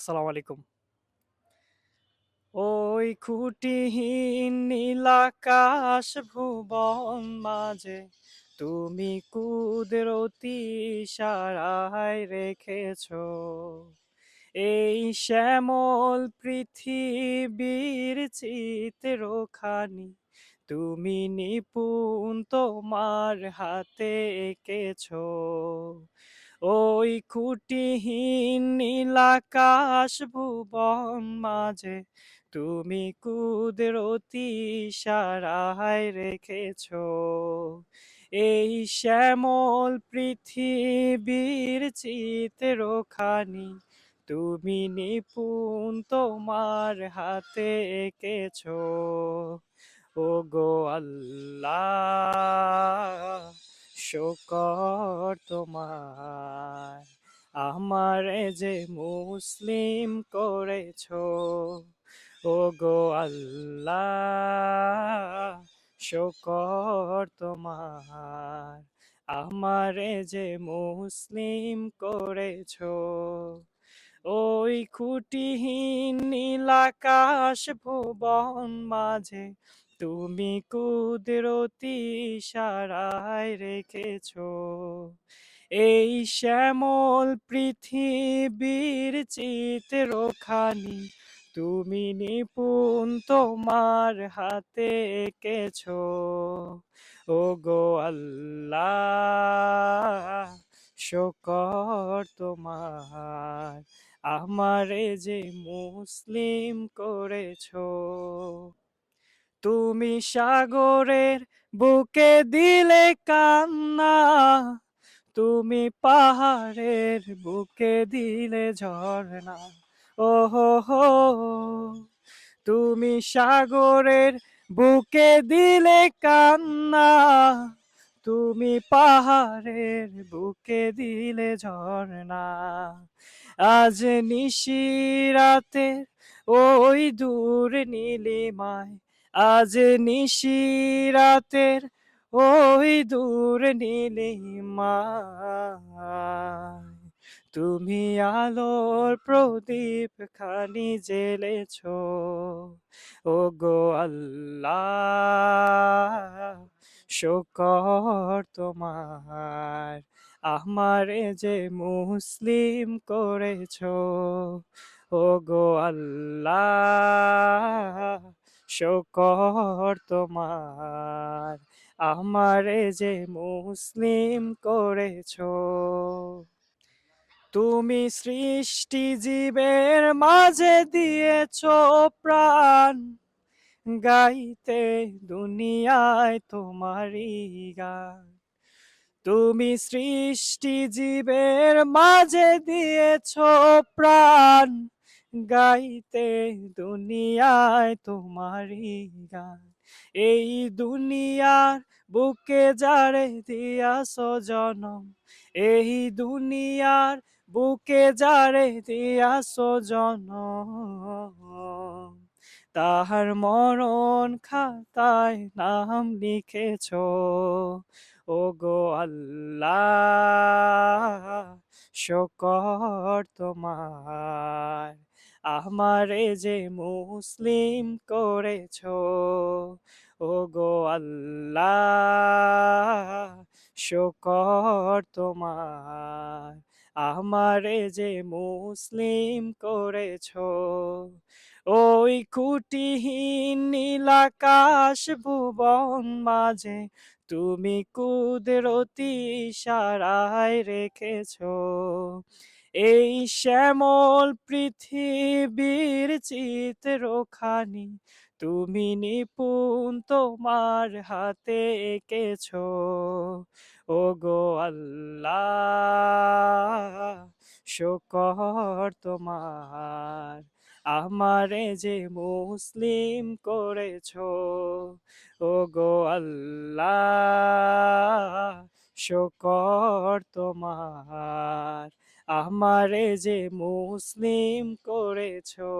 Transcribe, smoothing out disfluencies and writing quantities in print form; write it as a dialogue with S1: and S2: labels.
S1: আসসালামু আলাইকুম। ওই খুঁটিহীন নীল আকাশ ভুবন মাঝে তুমি কুদরতি ইশারায় রেখেছ এই শ্যামল পৃথিবীর চিত্রখানি তুমি নিপুণ তোমার হাতে এঁকেছ ওই খুঁটিহীন নীল আকাশ ভুবন মাঝে তুমি কুদরতি ইশারায় রেখেছ এই শ্যামল পৃথিবীর চিত্রখানি তুমি নিপুণ তোমার হাতে এঁকেছ ওগো আল্লাহ শুকর তোমার আমারে যে মুসলিম করেছো ওগো আল্লাহ শুকর তোমার আমারে যে মুসলিম করেছো ওই খুঁটিহীন নীল আকাশ ভুবন মাঝে তুমি কুদরতি ইশারায় রেখেছো এই শ্যামল পৃথিবীর চিত্রখানি তুমি নিপুণ তোমার হাতে এঁকেছো ওগো আল্লাহ শুকর তোমার আমারে যে মুসলিম করেছো তুমি সাগরের বুকে দিলে কান্না তুমি পাহাড়ের বুকে দিলে ঝর্ণা ও হো হো তুমি সাগরের বুকে দিলে কান্না তুমি পাহাড়ের বুকে দিলে ঝর্ণা আজ নিশিরাতের ওই দূর নীলিমায় আজ নিশিরাতের ওই দূর নীলিমায় তুমি আলোর প্রদীপ খানি জ্বেলেছ ওগো আল্লাহ শুকর তোমার আমারে যে মুসলিম করেছো ওগো আল্লাহ শুকর তোমার আমারে যে মুসলিম করেছো তুমি সৃষ্টি জীবের মাঝে দিয়েছো প্রাণ গাইতে দুনিয়ায় তোমারই গান তুমি সৃষ্টি জীবের মাঝে দিয়েছো প্রাণ গাইতে দুনিয়ায় তোমারই গান এই দুনিয়ার বুকে যারে দিয়াছো জনম এই দুনিয়ার বুকে যারে দিয়াছো জনম তাহার মরণ খাতায় নাম লিখেছো ওগো আল্লাহ শুকর তোমার আমারে যে মুসলিম করেছো ওগো আল্লাহ শুকর তোমার আমারে যে মুসলিম করেছো ওই খুঁটিহীন নীল আকাশ ভুবন মাঝে তুমি কুদরতি ইশারায় রেখেছো এই শ্যামল পৃথিবীর চিত্রখানি তুমি নিপুণ তোমার হাতে এঁকেছো ওগো আল্লাহ শুকর তোমার আমারে যে মুসলিম করেছো ওগো আল্লাহ শুকর তোমার আমারে যে মুসলিম করেছো